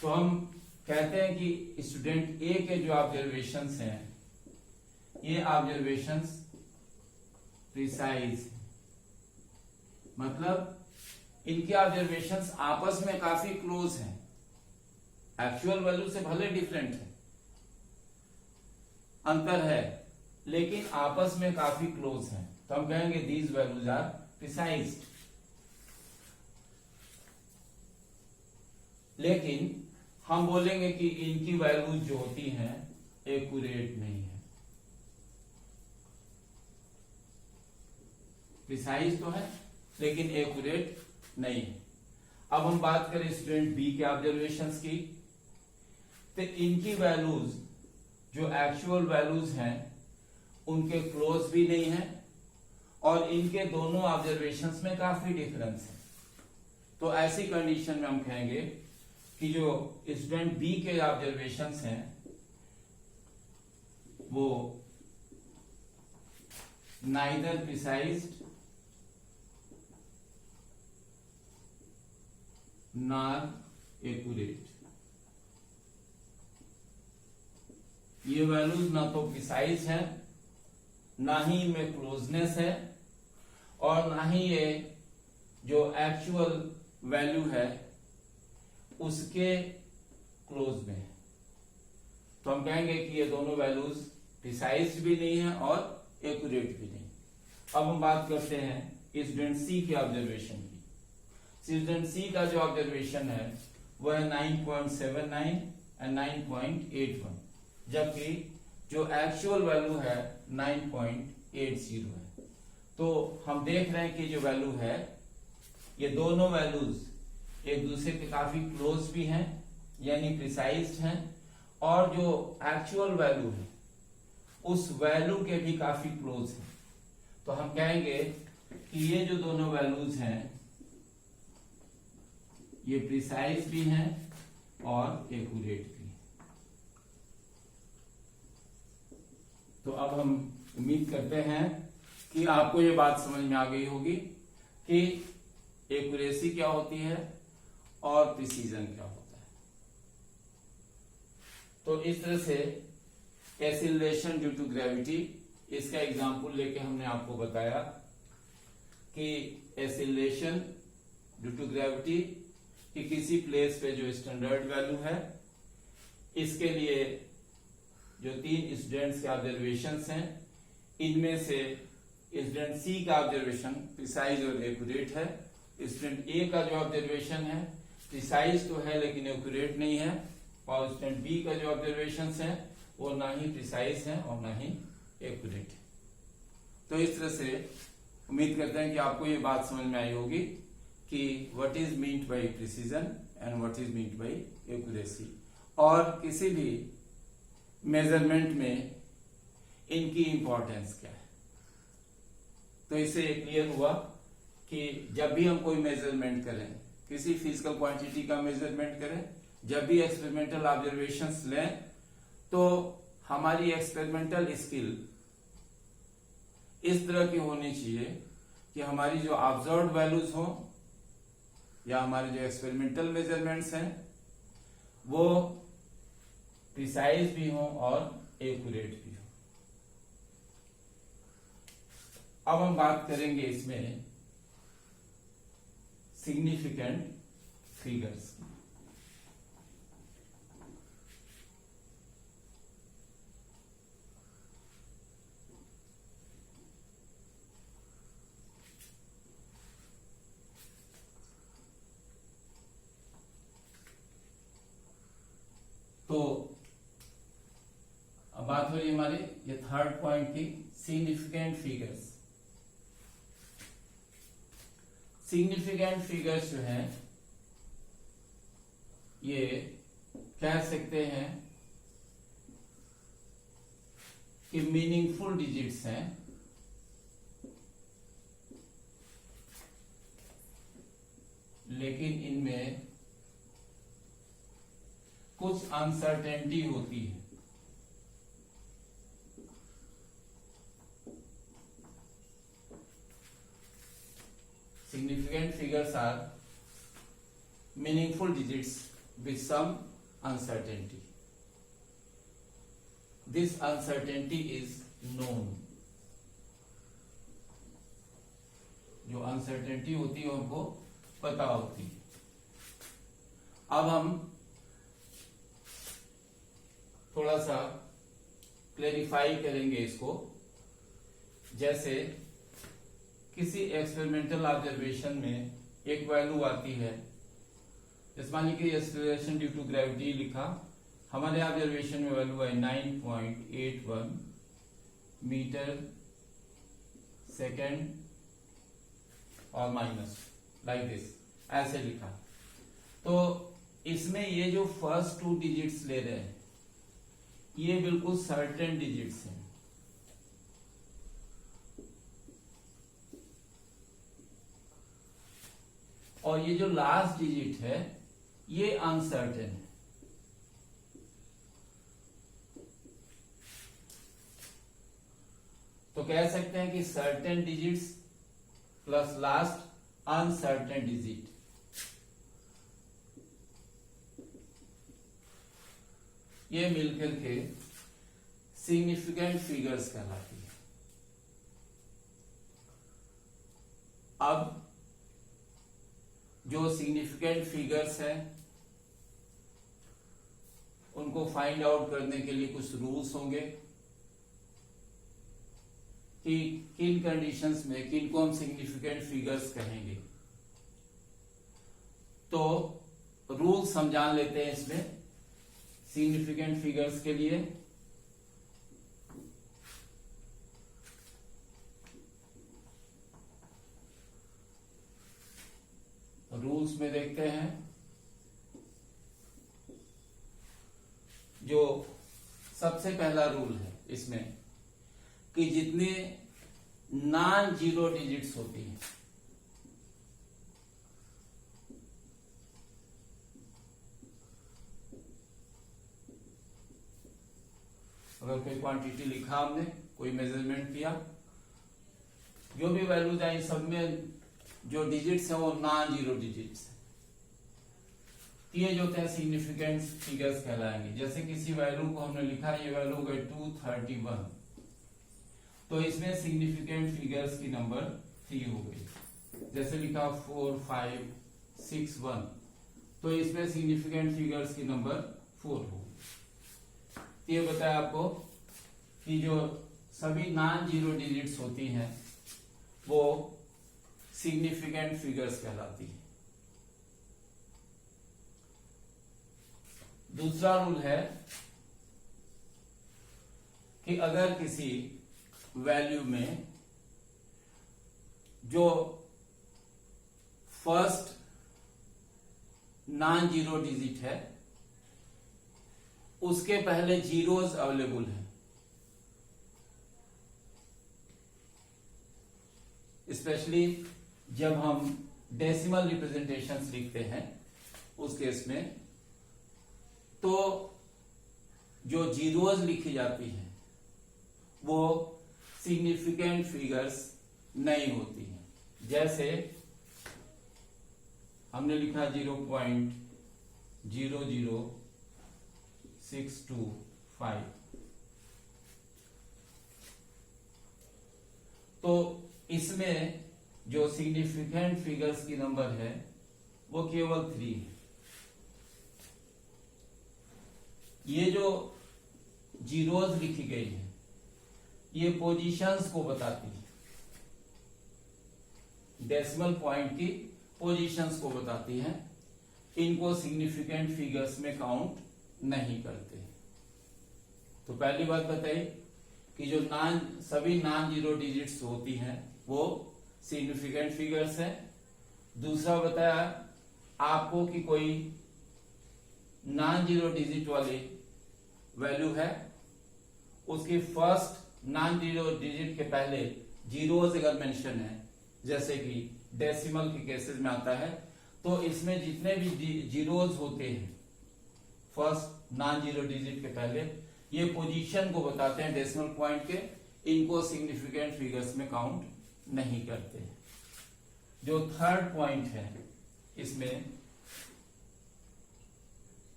तो हम कहते हैं कि स्टूडेंट ए के जो ऑब्जर्वेशंस हैं ये ऑब्जर्वेशंस प्रिसाइज, मतलब इनके ऑब्जर्वेशंस आपस में काफी क्लोज हैं, एक्चुअल वैल्यू से भले डिफरेंट है, अंतर है, लेकिन आपस में काफी क्लोज हैं। तो हम कहेंगे दीज वैल्यूज आर प्रिसाइज। लेकिन हम बोलेंगे कि इनकी वैल्यूज जो होती हैं एक्यूरेट नहीं है। प्रिसाइज तो है लेकिन एक्यूरेट नहीं है। अब हम बात करें स्टूडेंट बी के ऑब्जर्वेशंस की, तो इनकी वैल्यूज जो एक्चुअल वैल्यूज हैं उनके क्लोज भी नहीं है और इनके दोनों ऑब्जर्वेशंस में काफी डिफरेंस है। तो ऐसी कंडीशन में हम कहेंगे कि जो स्टूडेंट बी के ऑब्जर्वेशंस हैं वो नाइदर प्रिसाइज्ड नॉर एक्यूरेट। ये वैल्यूज ना तो प्रिसाइज है, ना ही इनमें क्लोजनेस है, और ना ही ये जो एक्चुअल वैल्यू है उसके क्लोज में है। तो हम कहेंगे कि ये दोनों वैल्यूज प्रिसाइज भी नहीं है और एक्यूरेट भी नहीं। अब हम बात करते हैं स्टूडेंट सी के ऑब्जर्वेशन की। स्टूडेंट सी का जो ऑब्जर्वेशन है वो है 9.79 एंड 9.81, जबकि जो एक्चुअल वैल्यू है 9.80 है। तो हम देख रहे हैं कि जो वैल्यू है ये दोनों वैल्यूज एक दूसरे के काफी क्लोज भी हैं, यानी प्रिसाइज्ड हैं, और जो एक्चुअल वैल्यू है उस वैल्यू के भी काफी क्लोज है। तो हम कहेंगे कि ये जो दोनों वैल्यूज हैं ये प्रिसाइज भी हैं और एक्यूरेट भी। तो अब हम उम्मीद करते हैं कि आपको ये बात समझ में आ गई होगी कि एक्यूरेसी क्या होती है और प्रिसीजन क्या होता है। तो इस तरह से एक्सीलरेशन ड्यू टू ग्रेविटी, इसका एग्जांपल लेके हमने आपको बताया कि एक्सीलरेशन ड्यू टू ग्रेविटी कि किसी प्लेस पे जो स्टैंडर्ड वैल्यू है, इसके लिए जो 3 स्टूडेंट्स के ऑब्जर्वेशंस हैं, इनमें से स्टूडेंट सी का ऑब्जर्वेशन प्रिसाइज और एक्यूरेट है, स्टूडेंट ए का जो ऑब्जर्वेशन है प्रिसाइज तो है लेकिन एक्यूरेट नहीं है, और स्टूडेंट बी का जो ऑब्जर्वेशंस है वो ना ही प्रिसाइज है और ना ही एक्यूरेट है। तो इस तरह से उम्मीद करते हैं कि आपको ये बात समझ में आई होगी कि what is meant by precision and what is meant by accuracy, और किसी भी मेजरमेंट में इनकी इंपॉर्टेंस क्या है। तो इससे क्लियर हुआ कि जब भी हम कोई मेजरमेंट करें, किसी फिजिकल क्वांटिटी का मेजरमेंट करें, जब भी एक्सपेरिमेंटल ऑब्जर्वेशंस लें, तो हमारी एक्सपेरिमेंटल स्किल इस तरह की होनी चाहिए कि हमारी जो ऑब्जर्व्ड वैल्यूज हो या हमारे जो एक्सपेरिमेंटल मेजरमेंट्स हैं वो प्रिसाइज भी हो और एक्यूरेट भी हो। अब हम बात करेंगे इसमें सिग्निफिकेंट फिगर्स की। तो अब बात हो रही हमारे ये थर्ड पॉइंट की, सिग्निफिकेंट फिगर्स। सिग्निफिकेंट फिगर्स जो हैं ये कह सकते हैं कि मीनिंगफुल डिजिट्स हैं, लेकिन इनमें कुछ अनसर्टेनिटी होती है। Significant figures are meaningful digits with some uncertainty. This uncertainty is known. जो अनसर्टेनिटी होती है उनको पता होती है। अब हम थोड़ा सा क्लेरिफाई करेंगे इसको। जैसे किसी एक्सपेरिमेंटल ऑब्जर्वेशन में एक वैल्यू आती है, जैसे मान लीजिए एक्सीलरेशन ड्यू टू ग्रेविटी लिखा, हमारे ऑब्जर्वेशन में वैल्यू है 9.81 मीटर सेकेंड और माइनस लाइक दिस, ऐसे लिखा। तो इसमें ये जो फर्स्ट 2 डिजिट्स ले रहे हैं ये बिल्कुल सर्टेन डिजिट्स हैं, और ये जो लास्ट डिजिट है ये अनसर्टेन है। तो कह सकते हैं कि certain digits plus last uncertain digit, ये मिलकर के सिग्निफिकेंट फिगर्स कहलाती है। अब जो सिग्निफिकेंट फिगर्स हैं उनको फाइंड आउट करने के लिए कुछ रूल्स होंगे कि किन कंडीशंस में किन को हम सिग्निफिकेंट फिगर्स कहेंगे। तो रूल्स हम जान लेते हैं इसमें सिग्निफिकेंट फिगर्स के लिए। रूल्स में देखते हैं, जो सबसे पहला रूल है इसमें कि जितने नॉन जीरो डिजिट्स होती हैं, अगर कोई क्वांटिटी लिखा हमने, कोई मेजरमेंट किया, जो भी वैल्यूज आई सब में जो डिजिट्स है वो नॉन जीरो डिजिट्स है, ये जो होते हैं सिग्निफिकेंट फिगर्स कहलाएंगे। जैसे किसी वैल्यू को हमने लिखा, ये वैल्यू हो गई 231, तो इसमें सिग्निफिकेंट फिगर्स की नंबर 3 हो गई। जैसे लिखा 4561, तो इसमें सिग्निफिकेंट फिगर्स की नंबर 4 हो गई। ये बताया आपको कि जो सभी नॉन जीरो डिजिट्स होती हैं वो सिग्निफिकेंट फिगर्स कहलाती है। दूसरा रूल है कि अगर किसी वैल्यू में जो फर्स्ट नॉन जीरो डिजिट है उसके पहले जीरोस अवेलेबल है, स्पेशली जब हम डेसिमल रिप्रेजेंटेशंस लिखते हैं उस केस में, तो जो जीरोस लिखी जाती है वो सिग्निफिकेंट फिगर्स नहीं होती हैं। जैसे हमने लिखा 0.00625, तो इसमें जो सिग्निफिकेंट फिगर्स की नंबर है वो केवल 3 है। ये जो जीरोस लिखी गई है ये पोजीशंस को बताती है, डेसिमल पॉइंट की पोजीशंस को बताती है, इनको सिग्निफिकेंट फिगर्स में काउंट नहीं करते। तो पहली बात बताई कि जो सभी नॉन जीरो डिजिट्स होती हैं वो सिग्निफिकेंट फिगर्स है। दूसरा बताया आपको कि कोई नॉन जीरो डिजिट वाली वैल्यू है, उसकी फर्स्ट नॉन जीरो डिजिट के पहले जीरोस अगर मेंशन है, जैसे कि डेसिमल के केसेस में आता है, तो इसमें जितने भी जीरोस होते हैं फर्स्ट नॉन जीरो डिजिट के पहले, ये पोजीशन को बताते हैं डेसिमल पॉइंट के, इनको सिग्निफिकेंट फिगर्स में काउंट नहीं करते। जो थर्ड पॉइंट है इसमें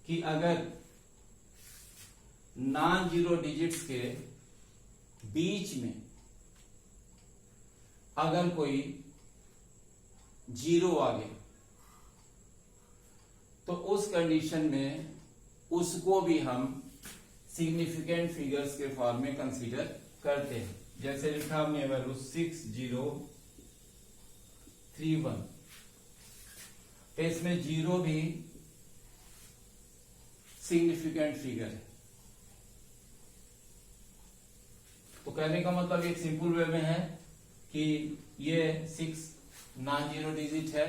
कि अगर नॉन जीरो डिजिट्स के बीच में अगर कोई जीरो आ गया तो उस कंडीशन में उसको भी हम सिग्निफिकेंट फिगर्स के फॉर्म में कंसीडर करते हैं। जैसे लिखा हमने वैल्यू 6031, तो इसमें जीरो भी सिग्निफिकेंट फिगर है। तो कहने का मतलब एक सिंपल वे में है कि ये 6 नॉन जीरो डिजिट है,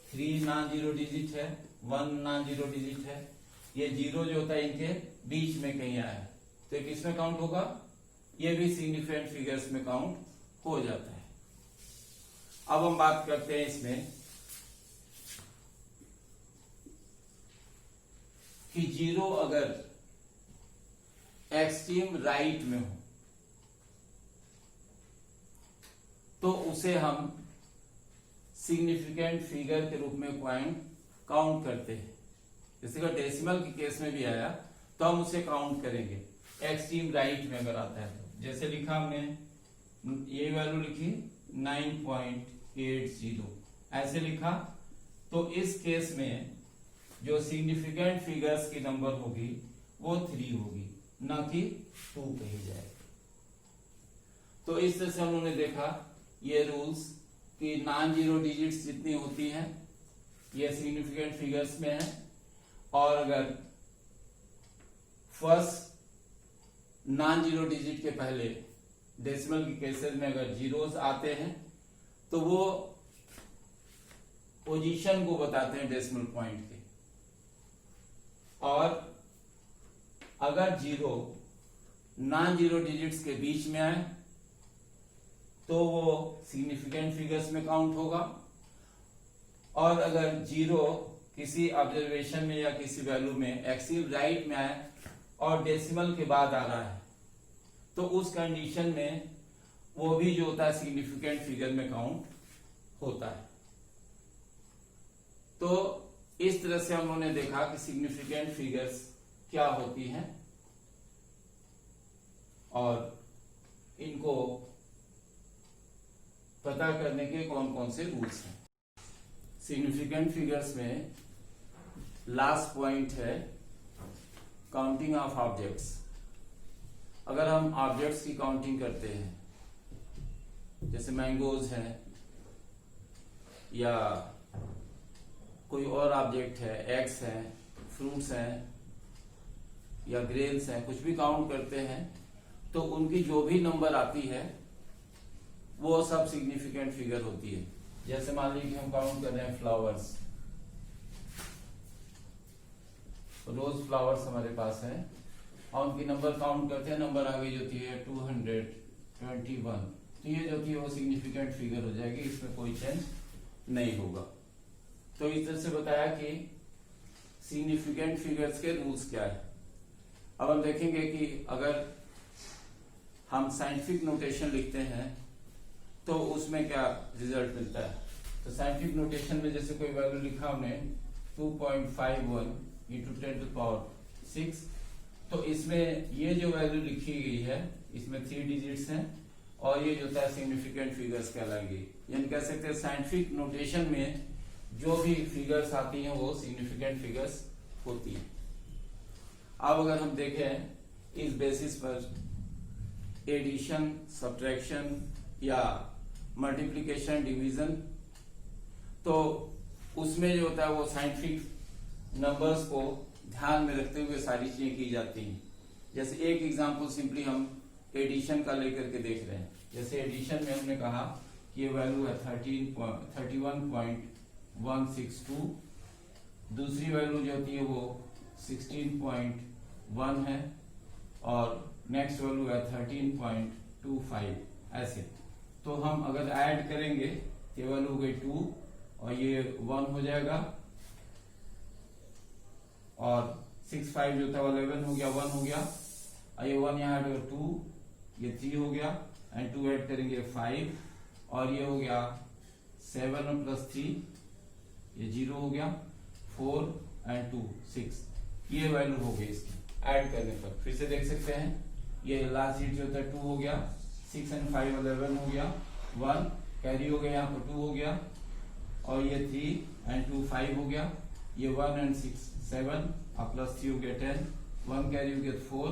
3 नॉन जीरो डिजिट है, 1 नॉन जीरो डिजिट है, ये जीरो जो होता है इनके बीच में कहीं आया है, तो ये किस में काउंट होगा? ये भी सिग्निफिकेंट फिगर्स में काउंट हो जाता है। अब हम बात करते हैं इसमें कि जीरो अगर एक्सट्रीम राइट में हो तो उसे हम सिग्निफिकेंट फिगर के रूप में काउंट करते हैं। जैसे कि डेसिमल के केस में भी आया तो हम उसे काउंट करेंगे एक्सट्रीम राइट में अगर आता है तो। जैसे लिखा हमने, ये वैल्यू लिखी 9.80, ऐसे लिखा, तो इस केस में जो सिग्निफिकेंट फिगर्स की नंबर होगी वो 3 होगी, ना कि 2 कही जाए। तो इस तरह से हम लोगों ने देखा ये रूल्स कि नॉन जीरो डिजिट्स जितनी होती हैं ये सिग्निफिकेंट फिगर्स में है, और अगर फर्स्ट नॉन जीरो डिजिट के पहले डेसिमल के केसेस में अगर जीरोस आते हैं तो वो पोजीशन को बताते हैं डेसिमल पॉइंट के, और अगर जीरो नॉन जीरो डिजिट्स के बीच में आए तो वो सिग्निफिकेंट फिगर्स में काउंट होगा, और अगर जीरो किसी ऑब्जर्वेशन में या किसी वैल्यू में एक्सिल राइट में आए और डेसिमल के बाद आ रहा है तो उस कंडीशन में वो भी जो होता है सिग्निफिकेंट फिगर में काउंट होता है। तो इस तरह से हम लोगों ने देखा कि सिग्निफिकेंट फिगर्स क्या होती हैं और इनको पता करने के कौन कौन से रूल्स हैं। सिग्निफिकेंट फिगर्स में लास्ट पॉइंट है काउंटिंग ऑफ ऑब्जेक्ट्स। अगर हम ऑब्जेक्ट्स की काउंटिंग करते हैं, जैसे मैंगोज हैं या कोई और ऑब्जेक्ट है, एग्स हैं, फ्रूट्स हैं या ग्रेन्स हैं, कुछ भी काउंट करते हैं तो उनकी जो भी नंबर आती है वो सब सिग्निफिकेंट फिगर होती है। जैसे मान लीजिए कि हम काउंट कर रहे हैं फ्लावर्स, रोज फ्लावर्स हमारे पास है और उनकी नंबर काउंट करते हैं, नंबर आ गई होती है 221, तो ये जो थी वो सिग्निफिकेंट फिगर हो जाएगी, इसमें कोई चेंज नहीं होगा। तो इस तरह से बताया कि सिग्निफिकेंट फिगर्स के रूल्स क्या है। अब हम देखेंगे कि अगर हम साइंटिफिक नोटेशन लिखते हैं तो उसमें क्या रिजल्ट मिलता है। तो साइंटिफिक नोटेशन में जैसे कोई वैल्यू लिखा हमने 2.51 इंटू 10⁶, तो इसमें ये जो वैल्यू लिखी गई है इसमें 3 डिजिट्स हैं और ये जो है सिग्निफिकेंट फिगर्स कहलाएंगी। यानी कह सकते हैं साइंटिफिक नोटेशन में जो भी फिगर्स आती हैं वो सिग्निफिकेंट फिगर्स होती हैं। अब अगर हम देखें इस बेसिस पर एडिशन, सब्ट्रैक्शन या मल्टीप्लिकेशन, डिवीजन, तो उसमें जो होता है वो साइंटिफिक नंबर्स को ध्यान में रखते हुए सारी चीजें की जाती हैं। जैसे एक एग्जांपल सिंपली हम एडिशन का लेकर के देख रहे हैं। जैसे एडिशन में हमने कहा कि ये वैल्यू है 31.162, दूसरी वैल्यू जो होती है वो 16.1 है और नेक्स्ट वैल्यू है 13.25। ऐसे तो हम अगर ऐड करेंगे ये वैल्यू हो गई 2 और ये 1 हो जाएगा और 6 5 जो था 11 हो गया, 1 हो गया और ये 1 यहाँ 2, ये 3 हो गया एंड 2 ऐड करेंगे 5 और ये हो गया 7 + 3, ये 0 हो गया, 4 एंड 2 6, ये वैल्यू हो गई इसकी ऐड करने पर। फिर से देख सकते हैं ये लास्ट डिजिट जो होता है 2 हो गया, 6 एंड 5 11 हो गया, 1 कैरी हो गया, यहाँ पर 2 हो गया और ये 3 एंड 2 5 हो गया, ये 1 एंड 6 7 और प्लस 3 हो गया 10, 1 कैरी हो गया 4,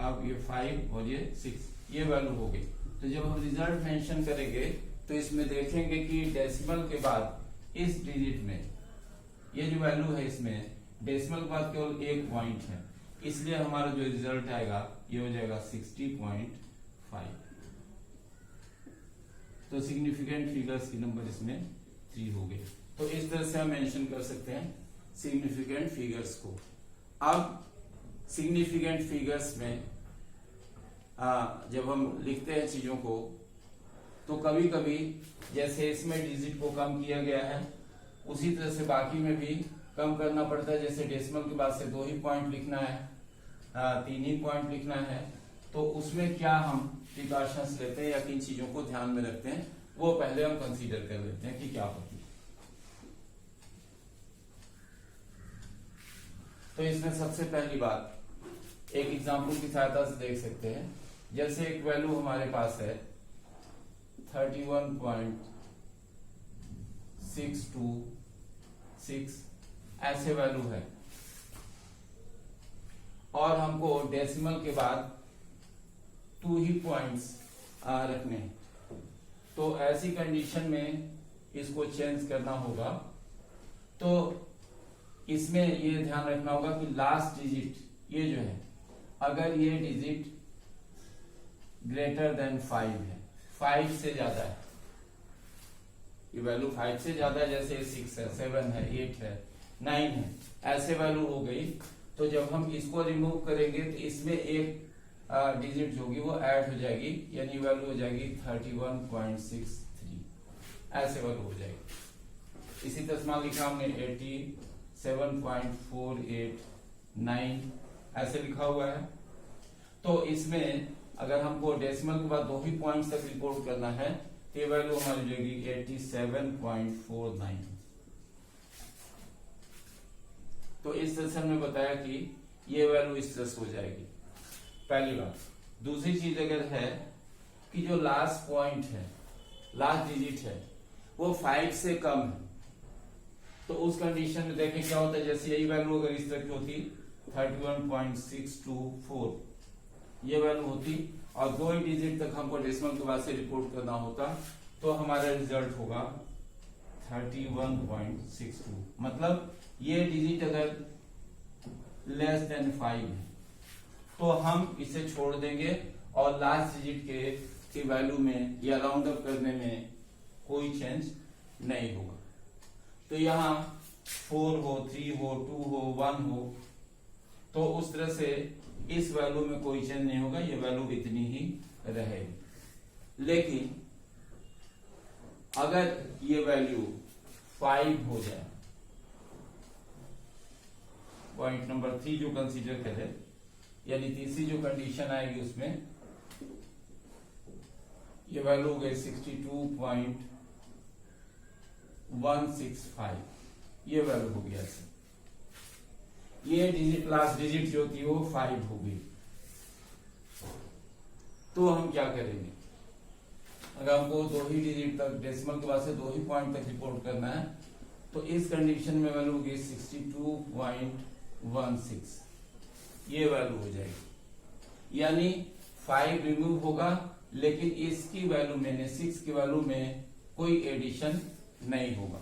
अब ये 5 और ये 6, ये वैल्यू हो गई। तो जब हम रिजल्ट मेंशन करेंगे तो इसमें देखेंगे कि डेसिमल के बाद इस डिजिट में ये जो वैल्यू है इसमें डेसिमल के बाद केवल एक पॉइंट है, इसलिए हमारा जो रिजल्ट आएगा ये हो जाएगा 60.5। तो सिग्निफिकेंट फिगर्स की नंबर इसमें 3 हो गए। तो इस तरह से हम मेंशन कर सकते हैं सिग्निफिकेंट फिगर्स को। अब सिग्निफिकेंट फिगर्स में जब हम लिखते हैं चीजों को तो कभी कभी जैसे इसमें डिजिट को कम किया गया है उसी तरह से बाकी में भी कम करना पड़ता है। जैसे डेसिमल के बाद से 2 ही पॉइंट लिखना है, 3 ही पॉइंट लिखना है, तो उसमें क्या हम प्रिकॉशंस लेते हैं या किन चीजों को ध्यान में रखते हैं वो पहले हम कंसीडर कर लेते हैं कि क्या होती है। तो इसमें सबसे पहली बात एक एग्जांपल की सहायता से देख सकते हैं। जैसे एक वैल्यू हमारे पास है 31.626, ऐसे वैल्यू है और हमको डेसिमल के बाद 2 ही पॉइंट्स रखने हैं। तो ऐसी कंडीशन में इसको चेंज करना होगा। तो इसमें ये ध्यान रखना होगा कि लास्ट डिजिट ये जो है अगर ये डिजिट ग्रेटर देन 5 है, 5 से ज्यादा है, ये वैल्यू 5 से ज्यादा है, जैसे 6 है, 7 है, 8 है, 9 है, ऐसे वैल्यू हो गई। तो जब हम इसको रिमूव करेंगे तो इसमें एक डिजिट जो होगी वो ऐड हो जाएगी, यानी वैल्यू हो जाएगी 31.63, ऐसे वैल्यू हो जाएगी। इसी तरह मान लिखा हमने 87.489 ऐसे लिखा हुआ है। तो इसमें अगर हमको डेसिमल के बाद 2 ही पॉइंट्स तक रिपोर्ट करना है तो ये वैल्यू हमारी हो जाएगी 87.49। तो इस सेशन में बताया कि ये वैल्यू इस तरह से हो जाएगी, पहली बात। दूसरी चीज अगर है कि जो लास्ट पॉइंट है, लास्ट डिजिट है, वो 5 से कम है, तो उस कंडीशन में देखें क्या होता है। जैसे यही वैल्यू अगर इस तरह की होती 31.624 ये वैल्यू होती और 2 ही डिजिट तक हमको डेसिमल के बाद से रिपोर्ट करना होता, तो हमारा रिजल्ट होगा 31.62। मतलब ये डिजिट अगर लेस देन 5 है तो हम इसे छोड़ देंगे और लास्ट डिजिट की वैल्यू में या राउंड अप करने में कोई चेंज नहीं होगा। तो यहाँ 4 हो, 3 हो, 2 हो, 1 हो, तो उस तरह से इस वैल्यू में कोई चेंज नहीं होगा, ये वैल्यू इतनी ही रहेगी। लेकिन अगर ये वैल्यू 5 हो जाए, पॉइंट नंबर 3 जो कंसीडर करें, यानी तीसरी जो कंडीशन आएगी उसमें ये वैल्यू हो गई 62.165, ये वैल्यू हो गया। ये डिजिट लास्ट डिजिट जो थी वो 5 हो गई। तो हम क्या करेंगे, अगर हमको 2 ही डिजिट तक डेसिमल के बाद से 2 ही पॉइंट तक रिपोर्ट करना है, तो इस कंडीशन में वैल्यू होगी 62.16, ये वैल्यू हो जाएगी। यानी 5 रिमूव होगा, लेकिन इसकी वैल्यू में 6 की वैल्यू में कोई एडिशन नहीं होगा।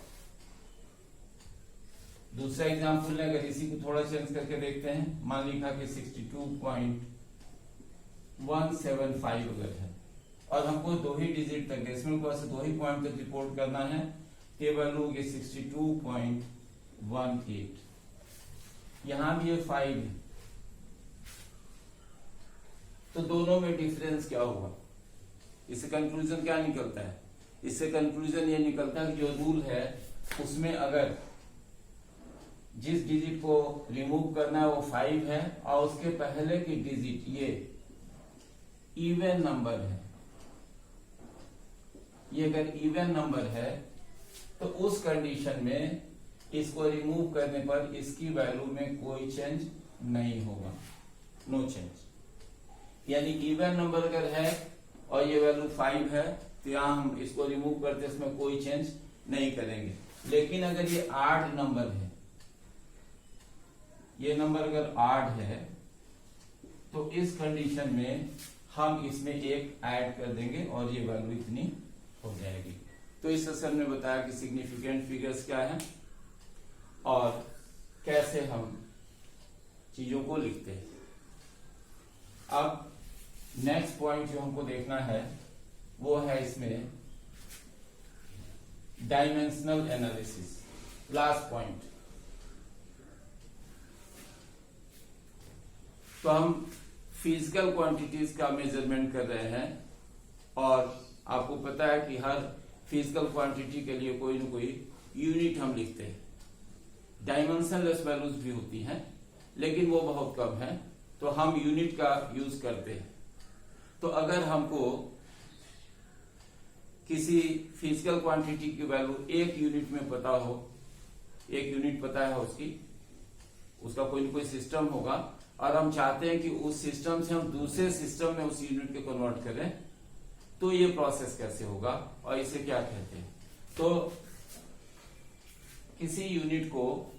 दूसरा एग्जाम्पल है, अगर इसी को थोड़ा चेंज करके देखते हैं, मान लिखा कि 62.175 अगर है और हमको 2 ही डिजिट तक डेसिमल को से 2 ही पॉइंट तक रिपोर्ट करना है, ये वैल्यू होगी 62.18। यहां भी ये 5 है, तो दोनों में डिफरेंस क्या होगा। इससे कंक्लूजन क्या निकलता है, इससे कंक्लूजन ये निकलता है कि जो रूल है उसमें अगर जिस डिजिट को रिमूव करना है वो 5 है और उसके पहले की डिजिट ये इवन नंबर है, ये अगर इवन नंबर है तो उस कंडीशन में इसको रिमूव करने पर इसकी वैल्यू में कोई चेंज नहीं होगा, नो चेंज। यानी इवन नंबर अगर है और ये वैल्यू 5 है तो यहां हम इसको रिमूव करते इसमें कोई चेंज नहीं करेंगे। लेकिन अगर ये ऑड नंबर है, ये नंबर अगर ऑड है, तो इस कंडीशन में हम इसमें एक ऐड कर देंगे और ये वैल्यू इतनी हो जाएगी। तो इस सेशन में बताया कि सिग्निफिकेंट फिगर्स क्या है और कैसे हम चीजों को लिखते हैं। अब नेक्स्ट पॉइंट जो हमको देखना है वो है इसमें डायमेंशनल एनालिसिस, लास्ट पॉइंट। तो हम फिजिकल क्वांटिटीज का मेजरमेंट कर रहे हैं और आपको पता है कि हर फिजिकल क्वांटिटी के लिए कोई न कोई यूनिट हम लिखते हैं। डायमेंशनलेस वैल्यूज भी होती हैं लेकिन वो बहुत कम है, तो हम यूनिट का यूज करते हैं। तो अगर हमको किसी फिजिकल क्वांटिटी की वैल्यू 1 यूनिट में पता हो, 1 यूनिट पता है उसका कोई न कोई सिस्टम होगा और हम चाहते हैं कि उस सिस्टम से हम दूसरे सिस्टम में उस यूनिट को कन्वर्ट करें, तो ये प्रोसेस कैसे होगा और इसे क्या कहते हैं। तो किसी यूनिट को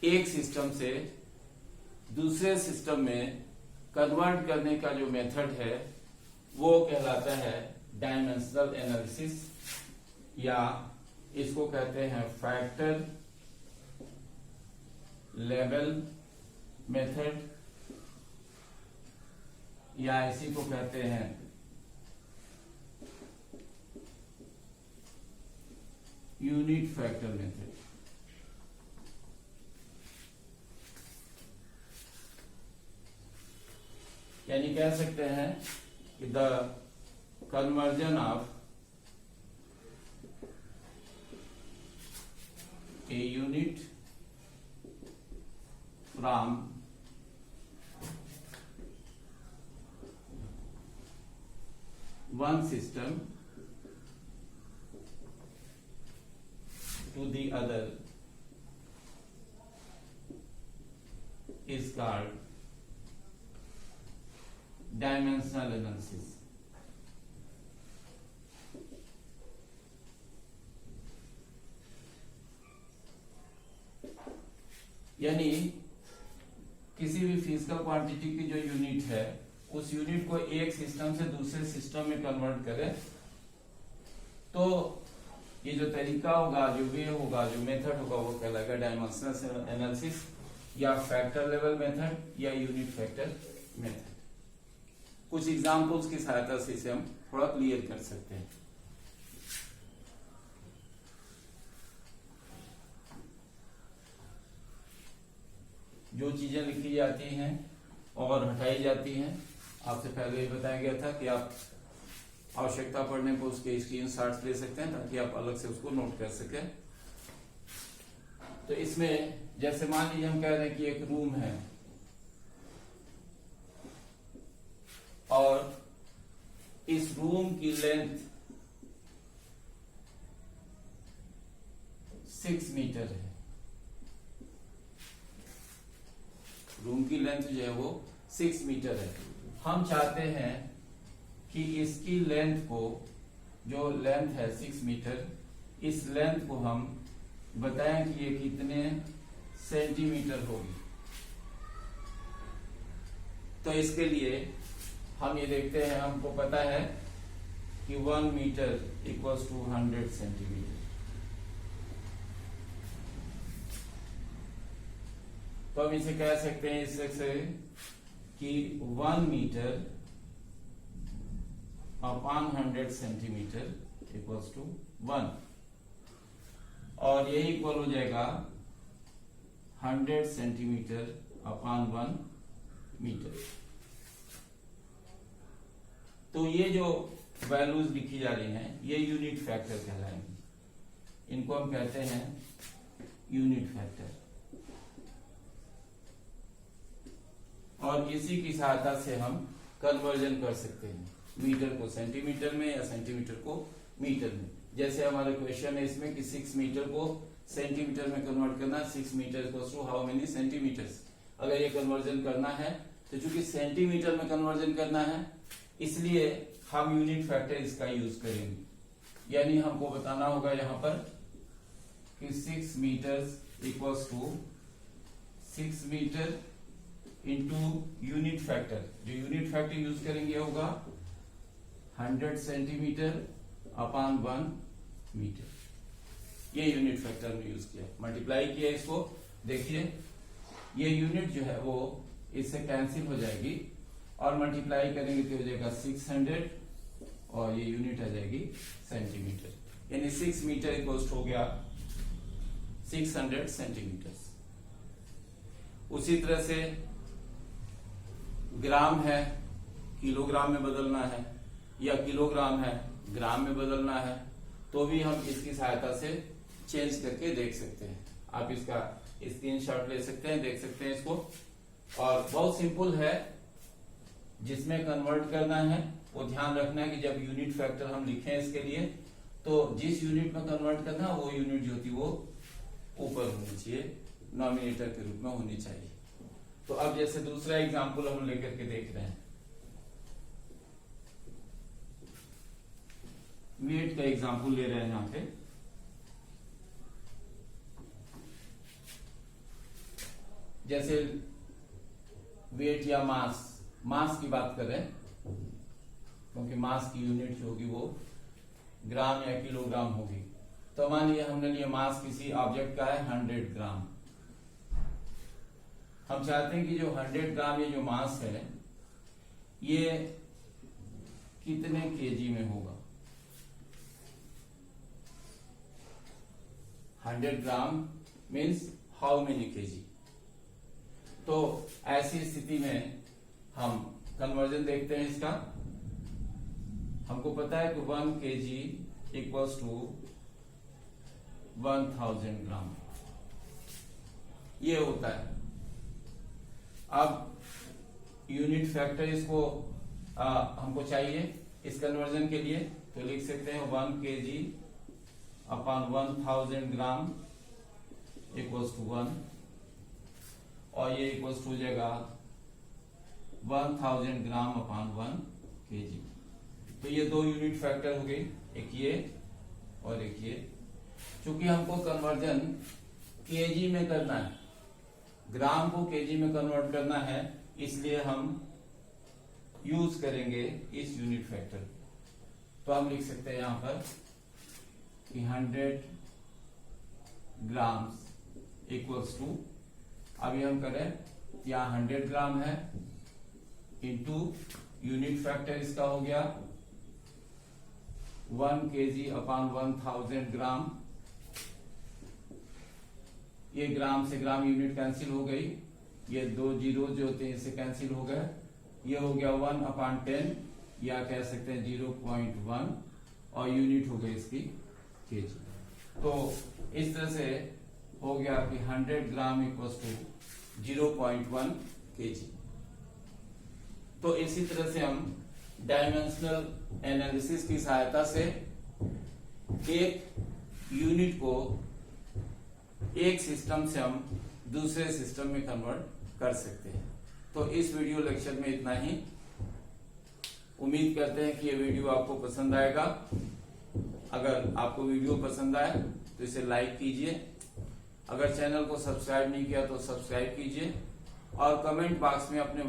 एक सिस्टम से दूसरे सिस्टम में कन्वर्ट करने का जो मेथड है वो कहलाता है डायमेंशनल एनालिसिस, या इसको कहते हैं फैक्टर लेवल मेथड, या इसी को कहते हैं यूनिट फैक्टर मेथड। यानी कह सकते हैं कि the conversion of a unit from one system to the other is called dimensional analysis. यानी किसी भी फिजिकल क्वांटिटी की जो यूनिट है उस यूनिट को एक सिस्टम से दूसरे सिस्टम में कन्वर्ट करें, तो ये जो तरीका होगा, जो वे होगा, जो मेथड होगा, वो कहलाएगा डायमेंशनल एनालिसिस या फैक्टर लेवल मेथड या यूनिट फैक्टर मेथड। कुछ एग्जांपल्स की सहायता से इसे हम थोड़ा क्लियर कर सकते हैं। जो चीजें लिखी जाती हैं और हटाई जाती हैं, आपसे पहले ही बताया गया था कि आप आवश्यकता पड़ने पर उसके स्क्रीनशॉट्स ले सकते हैं ताकि आप अलग से उसको नोट कर सकें। तो इसमें जैसे मान लीजिए हम कह रहे हैं कि एक रूम है और इस रूम की लेंथ 6 मीटर है। रूम की लेंथ जो है वो 6 मीटर है। हम चाहते हैं कि इसकी लेंथ को, जो लेंथ है 6 मीटर, इस लेंथ को हम बताएं कि ये कितने सेंटीमीटर होगी। तो इसके लिए हम ये देखते हैं, हमको पता है कि 1 मीटर इक्वल्स टू 100 सेंटीमीटर। तो हम इसे कह सकते हैं इससे कि 1 metre upon 100 centimetre equals to 1, और यही इक्वल हो जाएगा 100 सेंटीमीटर अपॉन 1 मीटर। तो ये जो वैल्यूज लिखी जा रही हैं ये यूनिट फैक्टर कहलाएंगे। इनको हम कहते हैं यूनिट फैक्टर, और इसी की सहायता से हम कन्वर्जन कर सकते हैं मीटर को सेंटीमीटर में या सेंटीमीटर को मीटर में। जैसे हमारा क्वेश्चन है इसमें कि 6 मीटर को सेंटीमीटर में कन्वर्ट करना, 6 metre equals to how many centimetres. अगर ये कन्वर्जन करना है तो चूंकि सेंटीमीटर में कन्वर्जन करना है इसलिए हम यूनिट फैक्टर इसका यूज करेंगे। यानी हमको बताना होगा यहाँ पर कि 6 metre equals to 6 metre into unit factor. जो यूनिट फैक्टर यूज करेंगे होगा 100 सेंटीमीटर अपॉन 1 मीटर। ये यूनिट फैक्टर में यूज किया, मल्टीप्लाई किया इसको। देखिए ये यूनिट जो है वो इससे कैंसिल हो जाएगी और मल्टीप्लाई करेंगे तो हो जाएगा 600 और ये यूनिट आ जाएगी सेंटीमीटर। यानी 6 मीटर इक्वल्स हो गया 600 सेंटीमीटर। उसी तरह से ग्राम है किलोग्राम में बदलना है या किलोग्राम है ग्राम में बदलना है तो भी हम इसकी सहायता से चेंज करके देख सकते हैं। आप इसका स्क्रीनशॉट ले सकते हैं, देख सकते हैं इसको। और बहुत सिंपल है, जिसमें कन्वर्ट करना है वो ध्यान रखना है कि जब यूनिट फैक्टर हम लिखें इसके लिए तो जिस यूनिट में कन्वर्ट करना वो यूनिट जो होती वो ऊपर होनी चाहिए, नॉमिनेटर के रूप में होनी चाहिए। तो अब जैसे दूसरा एग्जांपल हम लेकर के देख रहे हैं, वेट का एग्जांपल ले रहे हैं यहां पे। जैसे वेट या मास की बात करें, क्योंकि मास की यूनिट जो होगी वो ग्राम या किलोग्राम होगी। तो मान लिया हमने लिया मास किसी ऑब्जेक्ट का है 100 ग्राम। हम चाहते हैं कि जो 100 ग्राम ये जो मास है ये कितने केजी में होगा। 100 gram means how many KG. तो ऐसी स्थिति में हम कन्वर्जन देखते हैं इसका। हमको पता है कि 1 केजी इक्वल्स टू 1000 ग्राम ये होता है। अब यूनिट फैक्टर इसको हमको चाहिए इस कन्वर्जन के लिए, तो लिख सकते हैं 1 KG upon 1000 gram equals to 1। और ये इक्वल्स हो जाएगा 1000 ग्राम अपॉन 1 केजी। तो ये दो यूनिट फैक्टर हो गई, एक ये और एक ये। चूंकि हमको कन्वर्जन केजी में करना है, ग्राम को केजी में कन्वर्ट करना है, इसलिए हम यूज करेंगे इस यूनिट फैक्टर। तो हम लिख सकते हैं यहां पर कि 100 ग्राम्स इक्वल्स टू, अभी हम करें यहाँ 100 ग्राम है इंटू यूनिट फैक्टर इसका हो गया 1 केजी अपॉन 1000 ग्राम। ये ग्राम से ग्राम यूनिट कैंसिल हो गई, ये दो जीरो जो होते हैं इसे कैंसिल हो गए, ये हो गया 1 अपॉन 10 या कह सकते हैं 0.1 और यूनिट हो गई इसकी केजी। तो इस तरह से हो गया कि 100 ग्राम इक्वल्स टू 0.1 केजी। तो इसी तरह से हम डायमेंशनल एनालिसिस की सहायता से एक यूनिट को एक सिस्टम से हम दूसरे सिस्टम में कन्वर्ट कर सकते हैं। तो इस वीडियो लेक्चर में इतना ही। उम्मीद करते हैं कि ये वीडियो आपको पसंद आएगा। अगर आपको वीडियो पसंद आए तो इसे लाइक कीजिए, अगर चैनल को सब्सक्राइब नहीं किया तो सब्सक्राइब कीजिए और कमेंट बॉक्स में अपने